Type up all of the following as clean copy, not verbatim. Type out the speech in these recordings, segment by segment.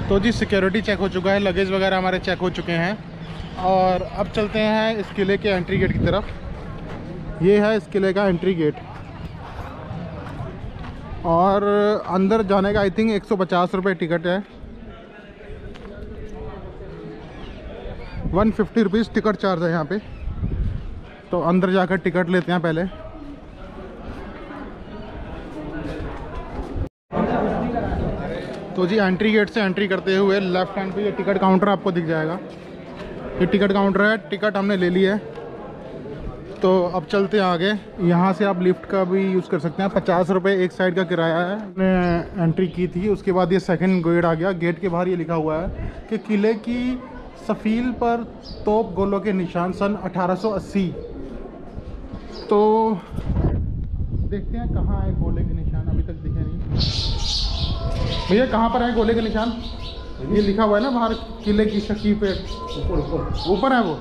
तो जी security check हो चुका है, लगेज वगैरह हमारे चेक हो चुके हैं और अब चलते हैं इस किले के एंट्री गेट की तरफ। ये है इस किले का एंट्री गेट और अंदर जाने का आई थिंक 150 रुपये टिकट है। 150 रुपीज़ टिकट चार्ज है यहाँ पे। तो अंदर जाकर टिकट लेते हैं पहले। तो जी एंट्री गेट से एंट्री करते हुए लेफ्ट हैंड पे ये टिकट काउंटर आपको दिख जाएगा। ये टिकट काउंटर है, टिकट हमने ले ली है। तो अब चलते हैं आगे। यहाँ से आप लिफ्ट का भी यूज़ कर सकते हैं। 50 रुपये एक साइड का किराया है। हमने एंट्री की थी, उसके बाद ये सेकंड गेट आ गया। गेट के बाहर ये लिखा हुआ है कि किले की सफील पर तोप गोलों के निशान सन 1880। तो देखते हैं कहाँ है गोले के निशान, अभी तक दिखे नहीं। भैया कहाँ पर है गोले के निशान? ये लिखा हुआ है ना बाहर किले की शकी पे। ऊपर है वो।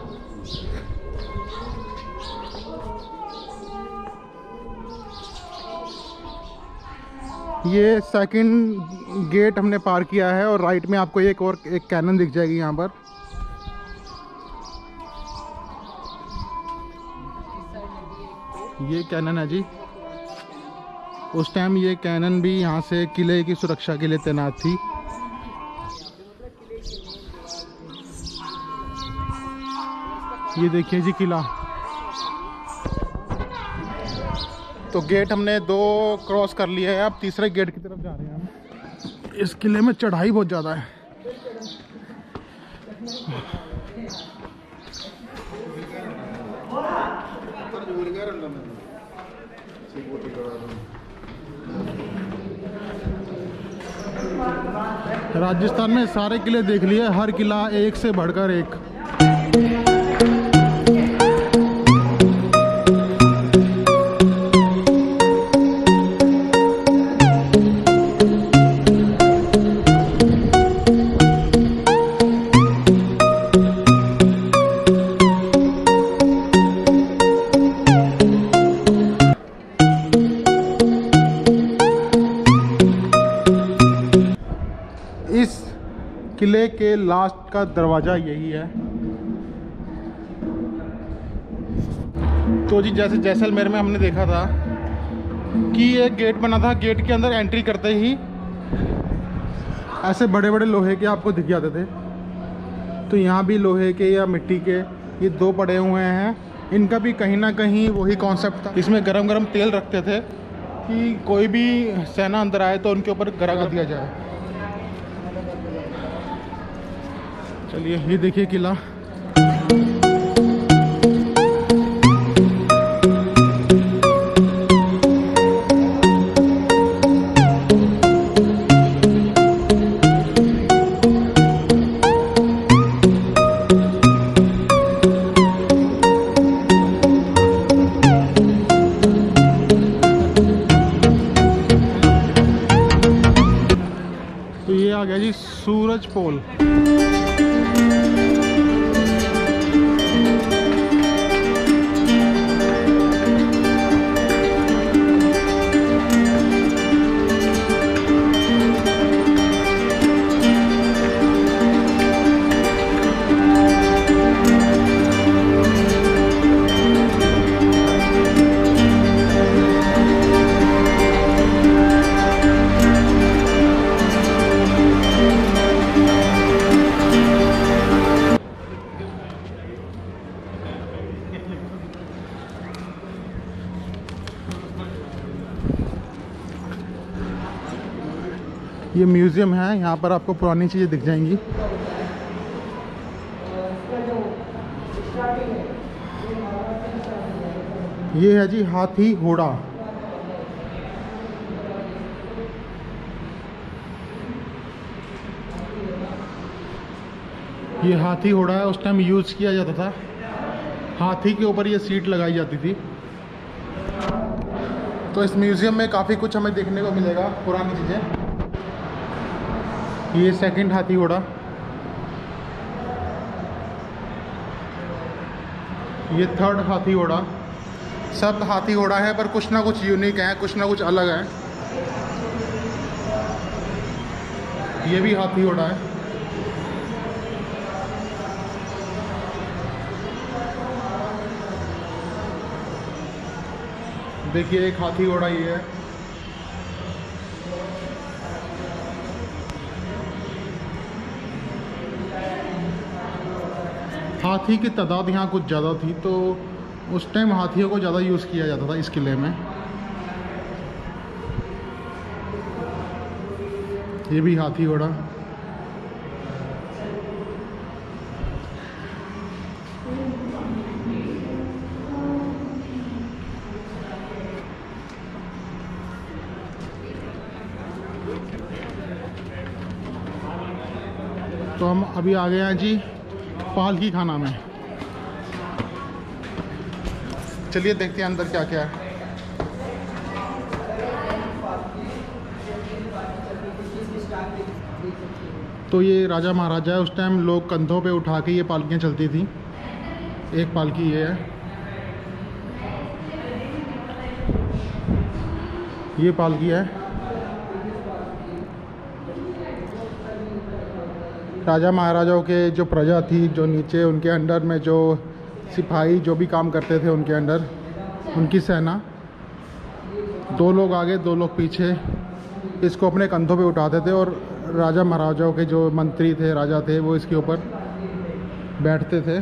ये सेकंड गेट हमने पार किया है और राइट में आपको एक कैनन दिख जाएगी यहाँ पर। ये कैनन है जी। उस टाइम ये कैनन भी यहाँ से किले की सुरक्षा के लिए तैनात थी। ये देखिए जी किला। तो गेट हमने 2 क्रॉस कर लिया है, अब तीसरे गेट की तरफ जा रहे हैं हम। इस किले में चढ़ाई बहुत ज़्यादा है। राजस्थान में सारे किले देख लिए, हर किला एक से बढ़कर एक। इस किले के लास्ट का दरवाज़ा यही है। तो जी जैसे जैसलमेर में हमने देखा था कि एक गेट बना था, गेट के अंदर एंट्री करते ही ऐसे बड़े बड़े लोहे के आपको दिख जाते थे। तो यहाँ भी लोहे के या मिट्टी के ये 2 पड़े हुए हैं। इनका भी कहीं ना कहीं वही कॉन्सेप्ट था। इसमें गरम गरम तेल रखते थे कि कोई भी सेना अंदर आए तो उनके ऊपर गरा कर दिया जाए। चलिए ये देखिए किला। तो ये आ गया जी सूरज पोल। ये म्यूज़ियम है, यहाँ पर आपको पुरानी चीज़ें दिख जाएंगी। ये है जी हाथी घोड़ा। ये हाथी घोड़ा है, उस टाइम यूज़ किया जाता था। हाथी के ऊपर ये सीट लगाई जाती थी। तो इस म्यूज़ियम में काफ़ी कुछ हमें देखने को मिलेगा, पुरानी चीज़ें। ये सेकंड हाथी घोड़ा। ये थर्ड हाथी घोड़ा। सब हाथी घोड़ा है पर कुछ ना कुछ यूनिक है, कुछ ना कुछ अलग है। ये भी हाथी घोड़ा है। देखिए एक हाथी घोड़ा ये है। हाथी की तादाद यहाँ कुछ ज़्यादा थी, तो उस टाइम हाथियों को ज़्यादा यूज़ किया जाता था इस किले में। ये भी हाथी घोड़ा। तो हम अभी आ गए हैं जी पालकी खाना में। चलिए देखते हैं अंदर क्या क्या है। तो ये राजा महाराजा है, उस टाइम लोग कंधों पे उठा के ये पालकियाँ चलती थी। एक पालकी ये है, ये पालकी है। राजा महाराजाओं के जो प्रजा थी, जो नीचे उनके अंडर में जो सिपाही जो भी काम करते थे उनके अंडर, उनकी सेना, 2 लोग आगे 2 लोग पीछे इसको अपने कंधों पे उठाते थे, और राजा महाराजाओं के जो मंत्री थे, राजा थे, वो इसके ऊपर बैठते थे।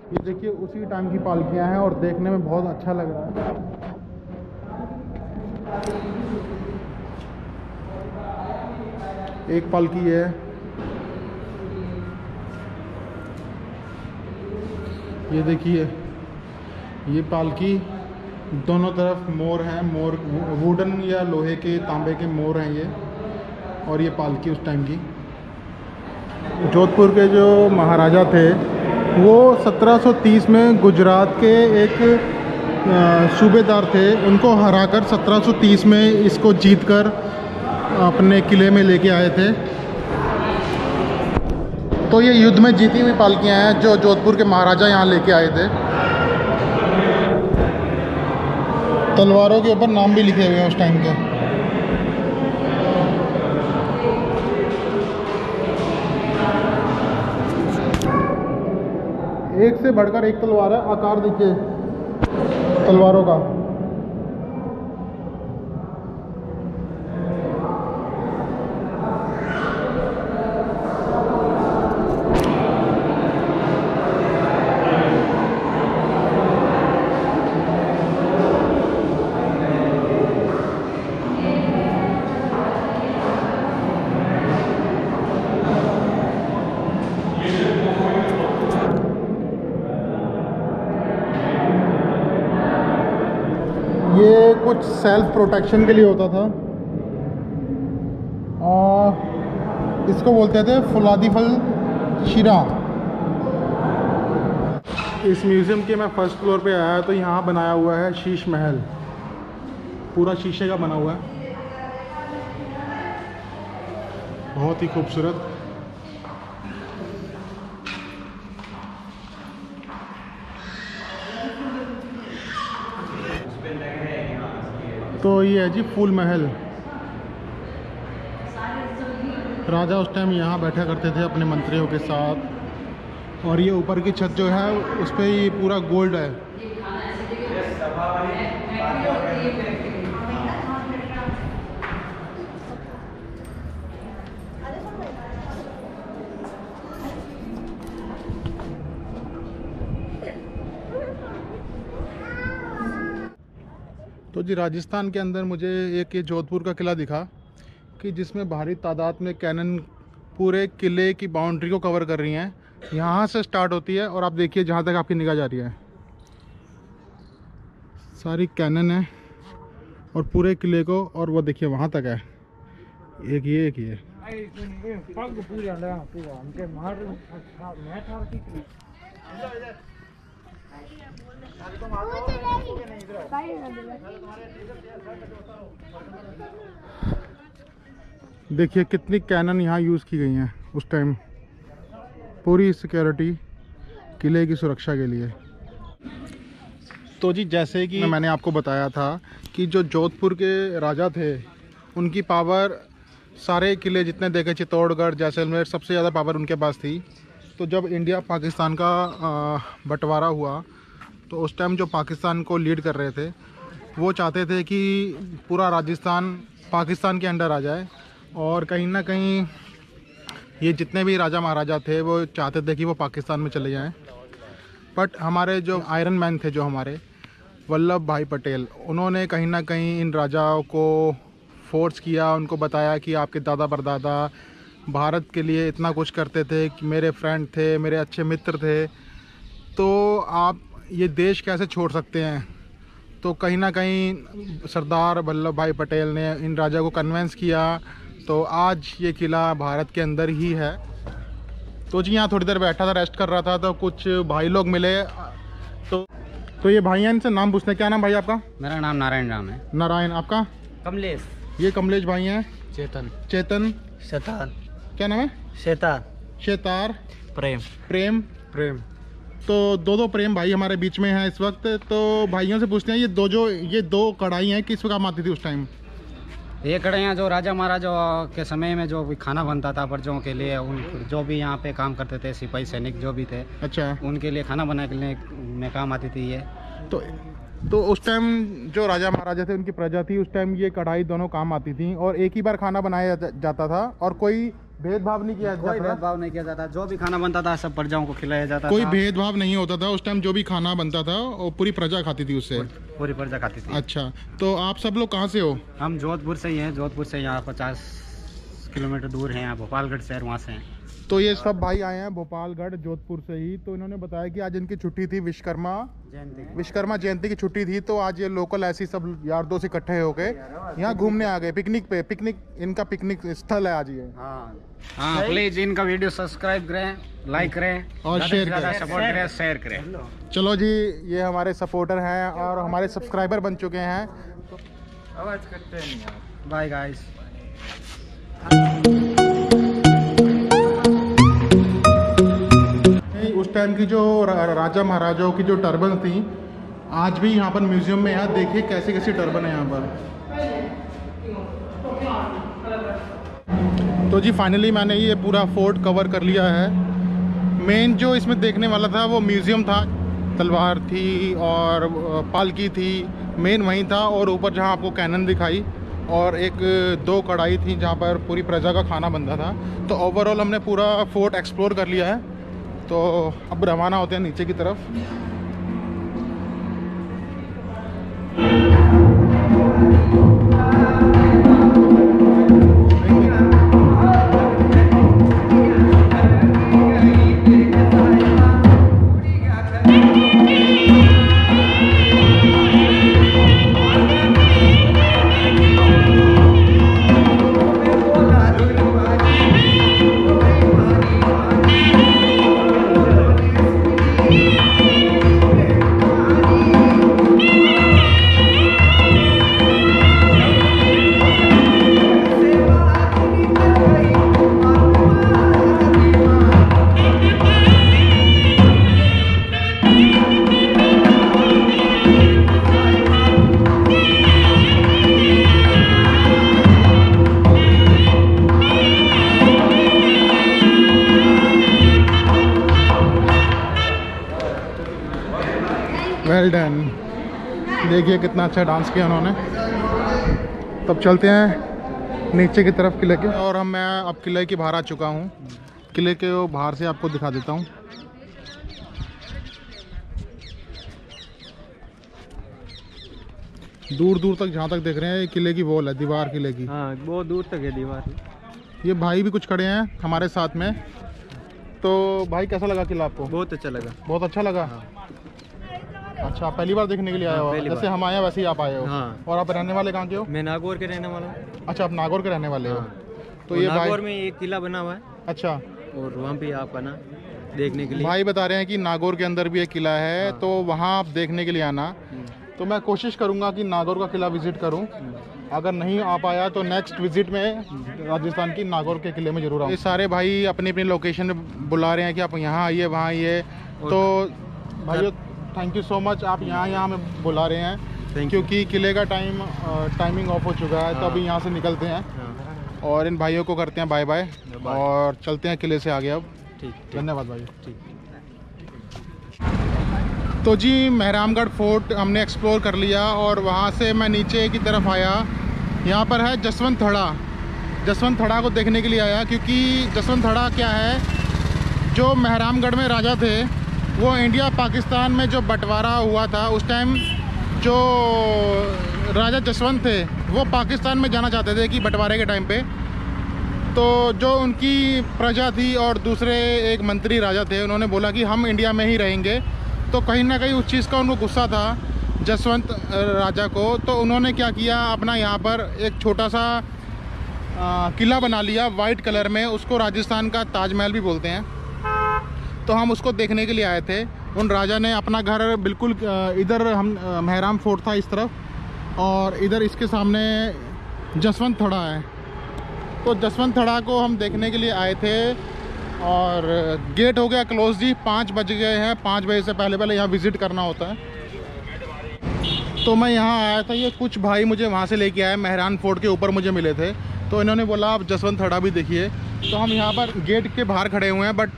ये देखिए उसी टाइम की पालकियां हैं और देखने में बहुत अच्छा लग रहा है। एक पालकी है, ये देखिए ये पालकी, दोनों तरफ मोर हैं, मोर वुडन या लोहे के तांबे के मोर हैं ये। और ये पालकी उस टाइम की। जोधपुर के जो महाराजा थे वो 1730 में गुजरात के एक सूबेदार थे, उनको हराकर 1730 में इसको जीतकर अपने किले में लेके आए थे। तो ये युद्ध में जीती हुई पालकियां हैं जो जोधपुर के महाराजा यहाँ लेके आए थे। तलवारों के ऊपर नाम भी लिखे हुए हैं उस टाइम के। एक से बढ़कर एक तलवार है, आकार देखिए तलवारों का। ये कुछ सेल्फ प्रोटेक्शन के लिए होता था। इसको बोलते थे फुलादी फल शीरा। इस म्यूज़ियम के मैं फर्स्ट फ्लोर पे आया तो यहाँ बनाया हुआ है शीश महल, पूरा शीशे का बना हुआ है, बहुत ही खूबसूरत। तो ये है जी फूल महल। राजा उस टाइम यहाँ बैठा करते थे अपने मंत्रियों के साथ। और ये ऊपर की छत जो है उस पर ये पूरा गोल्ड है। तो जी राजस्थान के अंदर मुझे एक ये जोधपुर का किला दिखा कि जिसमें भारी तादाद में कैनन पूरे किले की बाउंड्री को कवर कर रही हैं। यहाँ से स्टार्ट होती है और आप देखिए जहाँ तक आपकी निगाह जा रही है सारी कैनन है, और पूरे किले को, और वो देखिए वहाँ तक है, एक ये एक ये। देखिए कितनी कैनन यहाँ यूज़ की गई हैं उस टाइम। पूरी सिक्योरिटी किले की सुरक्षा के लिए। तो जी जैसे कि मैंने आपको बताया था कि जो जोधपुर के राजा थे उनकी पावर सारे किले जितने देखे, चित्तौड़गढ़, जैसलमेर, सबसे ज़्यादा पावर उनके पास थी। तो जब इंडिया पाकिस्तान का बंटवारा हुआ तो उस टाइम जो पाकिस्तान को लीड कर रहे थे वो चाहते थे कि पूरा राजस्थान पाकिस्तान के अंडर आ जाए, और कहीं ना कहीं ये जितने भी राजा महाराजा थे वो चाहते थे कि वो पाकिस्तान में चले जाएं। बट हमारे जो आयरन मैन थे, जो हमारे वल्लभ भाई पटेल, उन्होंने कहीं ना कहीं इन राजाओं को फोर्स किया, उनको बताया कि आपके दादा परदादा भारत के लिए इतना कुछ करते थे, कि मेरे फ्रेंड थे, मेरे अच्छे मित्र थे, तो आप ये देश कैसे छोड़ सकते हैं। तो कहीं ना कहीं सरदार वल्लभ भाई पटेल ने इन राजा को कन्वेंस किया, तो आज ये किला भारत के अंदर ही है। तो जी यहाँ थोड़ी देर बैठा था, रेस्ट कर रहा था, तो कुछ भाई लोग मिले। तो ये भाई हैं, इनसे नाम पूछते हैं। क्या नाम भाई आपका? मेरा नाम नारायण राम है। नारायण। आपका? कमलेश। ये कमलेश भाई हैं। चेतन। चेतन। शतार। क्या नाम है? शेतार। शेतार। प्रेम। प्रेम। प्रेम। तो दो प्रेम भाई हमारे बीच में हैं इस वक्त। तो भाइयों से पूछते हैं, ये दो कढ़ाई हैं, किस काम आती थी उस टाइम? ये कढ़ाइयाँ जो राजा महाराजा के समय में जो भी खाना बनता था प्रजाओं के लिए, उन जो भी यहाँ पे काम करते थे, सिपाही सैनिक जो भी थे, अच्छा, उनके लिए खाना बनाने में काम आती थी ये। तो उस टाइम जो राजा महाराजा थे उनकी प्रजा थी, उस टाइम ये कढ़ाई दोनों काम आती थी, और एक ही बार खाना बनाया जाता था, और कोई भेदभाव नहीं किया जाता। कोई भेदभाव नहीं किया जाता, जो भी खाना बनता था सब प्रजाओं को खिलाया जाता था। कोई भेदभाव नहीं होता था उस टाइम, जो भी खाना बनता था और पूरी प्रजा खाती थी उससे। पूरी प्रजा खाती थी। अच्छा, तो आप सब लोग कहाँ से हो? हम जोधपुर से ही हैं। जोधपुर से यहाँ 50 किलोमीटर दूर है, यहाँ भोपालगढ़ शहर, वहाँ से हैं। तो ये सब भाई आए हैं भोपालगढ़ जोधपुर से ही। तो इन्होंने बताया कि आज इनकी छुट्टी थी, विश्वकर्मा जयंती की छुट्टी थी, तो आज ये लोकल ऐसी सब यार दोस्त इकट्ठे हो गए यहाँ घूमने आ गए, पिकनिक इनका पिकनिक स्थल है आज ये। हाँ, प्लीज इनका वीडियो सब्सक्राइब करें, लाइक करें और शेयर करें, सपोर्ट करें, शेयर करें। चलो जी, ये हमारे सपोर्टर हैं और हमारे सब्सक्राइबर बन चुके हैं। तो आवाज करते हैं। Bye guys. उस टाइम की जो राजा महाराजाओं की जो टर्बन थी, आज भी यहाँ पर म्यूजियम में है। देखिए कैसी कैसी टर्बन है यहाँ पर। तो जी फाइनली मैंने ये पूरा फोर्ट कवर कर लिया है। मेन जो इसमें देखने वाला था वो म्यूजियम था, तलवार थी और पालकी थी, मेन वहीं था। और ऊपर जहाँ आपको कैनन दिखाई और दो कढ़ाई थी जहाँ पर पूरी प्रजा का खाना बनता था। तो ओवरऑल हमने पूरा फोर्ट एक्सप्लोर कर लिया है। तो अब रवाना होते हैं नीचे की तरफ। Well done. देखिए कितना अच्छा डांस किया उन्होंने। तब चलते हैं नीचे की तरफ किले के। और मैं अब किले के बाहर आ चुका हूँ। किले के बाहर से आपको दिखा देता हूँ। दूर दूर तक जहाँ तक देख रहे हैं किले की वॉल है, दीवार किले की। हाँ, बहुत दूर तक है दीवार। ये भाई भी कुछ खड़े हैं हमारे साथ में। तो भाई कैसा लगा किला आपको? बहुत अच्छा लगा। बहुत अच्छा लगा। हाँ। अच्छा, आप पहली बार देखने के लिए आए हो? जैसे हम आए हैं वैसे ही आप आए हो। हाँ। और आप रहने वाले कहाँ के हो? मैं नागौर के रहने वाला हूँ। अच्छा, आप नागौर के रहने वाले हो। हाँ। तो ये नागौर में एक किला बना हुआ है। अच्छा, और वहाँ पे आप आना देखने के लिए। भाई बता रहे हैं कि नागौर के अंदर भी एक किला है। हाँ। तो वहाँ आप देखने के लिए आना। तो मैं कोशिश करूँगा कि नागौर का किला विजिट करूँ। अगर नहीं आ पाया तो नेक्स्ट विजिट में राजस्थान की नागौर के किले में जरूर आऊँ। ये सारे भाई अपनी अपनी लोकेशन बुला रहे हैं कि आप यहाँ आइए वहाँ आइए। तो भाइयों थैंक यू सो मच, आप यहाँ हमें बुला रहे हैं क्योंकि किले का टाइमिंग ऑफ हो चुका है। तो अभी यहाँ से निकलते हैं और इन भाइयों को करते हैं बाय बाय और चलते हैं किले से आगे। अब ठीक, धन्यवाद भाई। ठीक। तो जी मेहरामगढ़ फोर्ट हमने एक्सप्लोर कर लिया और वहाँ से मैं नीचे की तरफ आया। यहाँ पर है जसवंत थड़ा। जसवंत थड़ा को देखने के लिए आया क्योंकि जसवंत थड़ा क्या है, जो मेहरामगढ़ में राजा थे वो इंडिया पाकिस्तान में जो बंटवारा हुआ था उस टाइम जो राजा जसवंत थे वो पाकिस्तान में जाना चाहते थे कि बंटवारे के टाइम पे। तो जो उनकी प्रजा थी और दूसरे एक मंत्री राजा थे उन्होंने बोला कि हम इंडिया में ही रहेंगे। तो कहीं ना कहीं उस चीज़ का उनको गुस्सा था जसवंत राजा को। तो उन्होंने क्या किया, अपना यहाँ पर एक छोटा सा किला बना लिया वाइट कलर में, उसको राजस्थान का ताजमहल भी बोलते हैं। तो हम उसको देखने के लिए आए थे। उन राजा ने अपना घर बिल्कुल इधर हम मेहराम फोर्ट था इस तरफ और इधर इसके सामने जसवंत थड़ा है। तो जसवंत थड़ा को हम देखने के लिए आए थे और गेट हो गया क्लोज जी, 5 बज गए हैं। 5 बजे से पहले यहाँ विज़िट करना होता है। तो मैं यहाँ आया था, ये कुछ भाई मुझे वहाँ से लेके आए, मेहरान फोर्ट के ऊपर मुझे मिले थे। तो इन्होंने बोला आप जसवंत थड़ा भी देखिए। तो हम यहाँ पर गेट के बाहर खड़े हुए हैं बट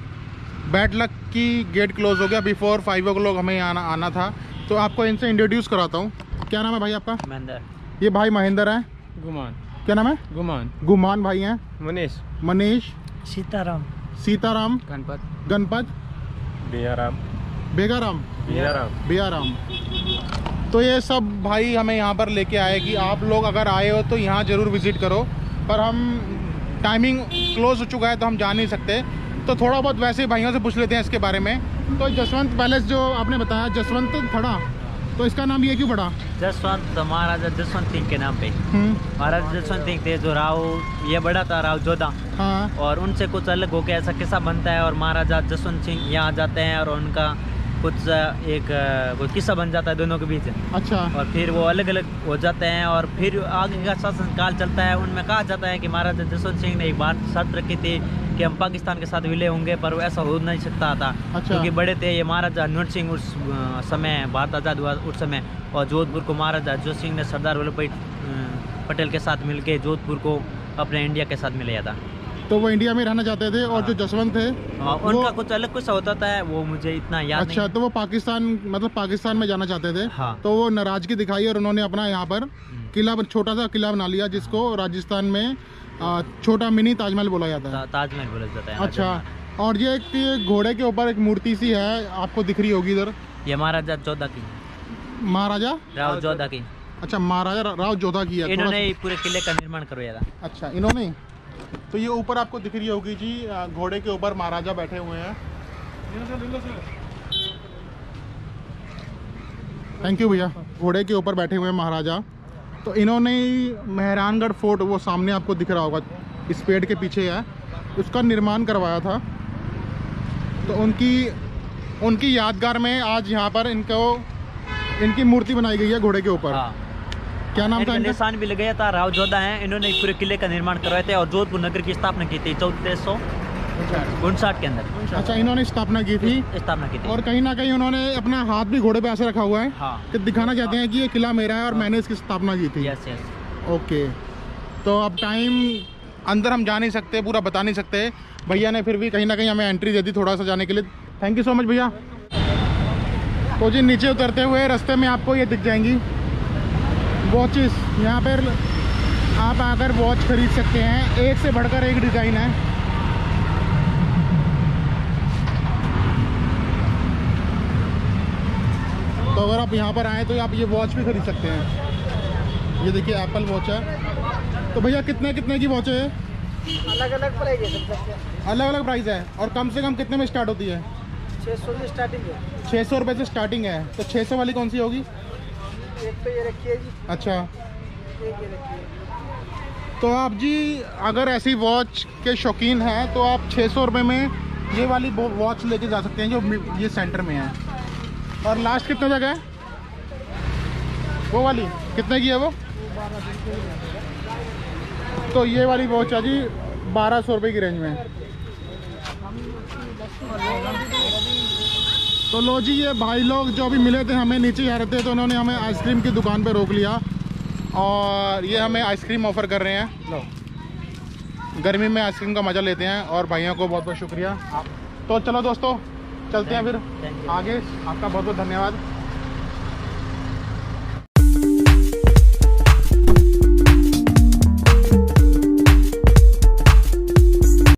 बैड लक की गेट क्लोज हो गया। बिफोर 5 o'clock हमें आना था। तो आपको इनसे इंट्रोड्यूस कराता हूँ। क्या नाम है भाई आपका? महेंद्र। ये भाई महेंद्र है। गुमान। क्या नाम है? गुमान भाई हैं। मनीष। सीताराम। गणपत। बेगाराम। तो ये सब भाई हमें यहाँ पर लेके आए कि आप लोग अगर आए हो तो यहाँ ज़रूर विज़िट करो। पर हम टाइमिंग क्लोज हो चुका है तो हम जा नहीं सकते। तो थोड़ा बहुत वैसे भाइयों से पूछ लेते हैं इसके बारे में। तो जसवंत पैलेस जो आपने बताया जसवंत थड़ा, तो इसका नाम ये क्यों पड़ा? जसवंत महाराजा जसवंत सिंह के नाम पे। महाराजा जसवंत सिंह थे जो राव ये बड़ा था, राव जोधा। हाँ। और उनसे कुछ अलग होकर ऐसा किस्सा बनता है और महाराजा जसवंत सिंह यहाँ जाते हैं और उनका कुछ एक किस्सा बन जाता है दोनों के बीच। अच्छा। और फिर वो अलग अलग हो जाते हैं और फिर आगे का शासन काल चलता है। उनमें कहा जाता है कि महाराजा जसवंत सिंह ने एक बात शर्त रखी थी कि हम पाकिस्तान के साथ विलय होंगे, पर वो ऐसा हो नहीं सकता था। अच्छा। क्योंकि बड़े थे ये महाराजा हनुमंत सिंह उस समय भारत आज़ाद हुआ उस समय, और जोधपुर को महाराजा जो सिंह ने सरदार वल्लभ भाई पटेल के साथ मिलके जोधपुर को अपने इंडिया के साथ मिलाया था। तो वो इंडिया में रहना चाहते थे। और जो जसवंत थे उनका कुछ अलग कुछ होता है, वो मुझे इतना याद अच्छा नहीं। तो वो पाकिस्तान में जाना चाहते थे। हाँ। तो वो नाराजगी दिखाई और उन्होंने अपना यहाँ पर किला, छोटा सा किला बना लिया जिसको राजस्थान में छोटा मिनी ताजमहल बोला जाता है। ताजमहल बोला जाता है। अच्छा। और ये एक घोड़े के ऊपर एक मूर्ति सी है, आपको दिख रही होगी इधर। ये महाराजा जोधा की। महाराजा राव जोधा की। अच्छा, महाराजा राव जोधा की है। इन्होंने पूरे किले का निर्माण करवाया था। अच्छा, इन्होंने। तो ये ऊपर आपको दिख रही होगी जी, घोड़े के ऊपर महाराजा बैठे हुए हैं। थैंक यू भैया। घोड़े के ऊपर बैठे हुए हैं महाराजा। तो इन्होंने मेहरानगढ़ फोर्ट, वो सामने आपको दिख रहा होगा इस पेड़ के पीछे है, उसका निर्माण करवाया था। तो उनकी यादगार में आज यहाँ पर इनकी मूर्ति बनाई गई है घोड़े के ऊपर। हाँ। क्या नाम था इनका? निशान भी लगाया था। राव जोधा है, इन्होंने पूरे किले का निर्माण करवाए थे और जोधपुर नगर की स्थापना की थी 1459 के अंदर। अच्छा, इन्होंने स्थापना की थी। और कहीं ना कहीं उन्होंने अपना हाथ भी घोड़े पे ऐसे रखा हुआ है। हाँ। कि दिखाना चाहते हैं कि ये किला मेरा है और मैंने इसकी स्थापना की थी। Yes yes. ओके। तो अब टाइम अंदर हम जा नहीं सकते, पूरा बता नहीं सकते। भैया ने फिर भी कहीं ना कहीं हमें एंट्री दे दी थोड़ा सा जाने के लिए। थैंक यू सो मच भैया। तो जी नीचे उतरते हुए रास्ते में आपको ये दिख जाएंगी वॉचेस। यहाँ पर आप आकर वॉच खरीद सकते हैं, एक से बढ़कर एक डिज़ाइन है। तो अगर आप यहाँ पर आएँ तो आप ये वॉच भी खरीद सकते हैं। ये देखिए एप्पल वॉच है। तो भैया कितने की वॉच है? अलग अलग प्राइस है सबसे। अलग अलग प्राइस है। और कम से कम कितने में स्टार्ट होती है? 600 से स्टार्टिंग है। 600 रुपये से स्टार्टिंग है। तो 600 वाली कौन सी होगी? एक तो ये रखी है जी। अच्छा। एक ये रखी है। तो आप जी अगर ऐसी वॉच के शौकीन हैं तो आप 600 रुपये में ये वाली वॉच लेके जा सकते हैं जो ये सेंटर में है। और लास्ट कितने तक है वो वाली? कितने की है वो? तो ये वाली वॉच है जी 1200 रुपये की रेंज में। तो लो जी, ये भाई लोग जो अभी मिले थे हमें, नीचे आ रहे थे, तो उन्होंने हमें आइसक्रीम की दुकान पे रोक लिया और ये हमें आइसक्रीम ऑफ़र कर रहे हैं। लो, गर्मी में आइसक्रीम का मज़ा लेते हैं और भाइयों को बहुत बहुत शुक्रिया। तो चलो दोस्तों, चलते हैं फिर आगे। आपका बहुत बहुत धन्यवाद।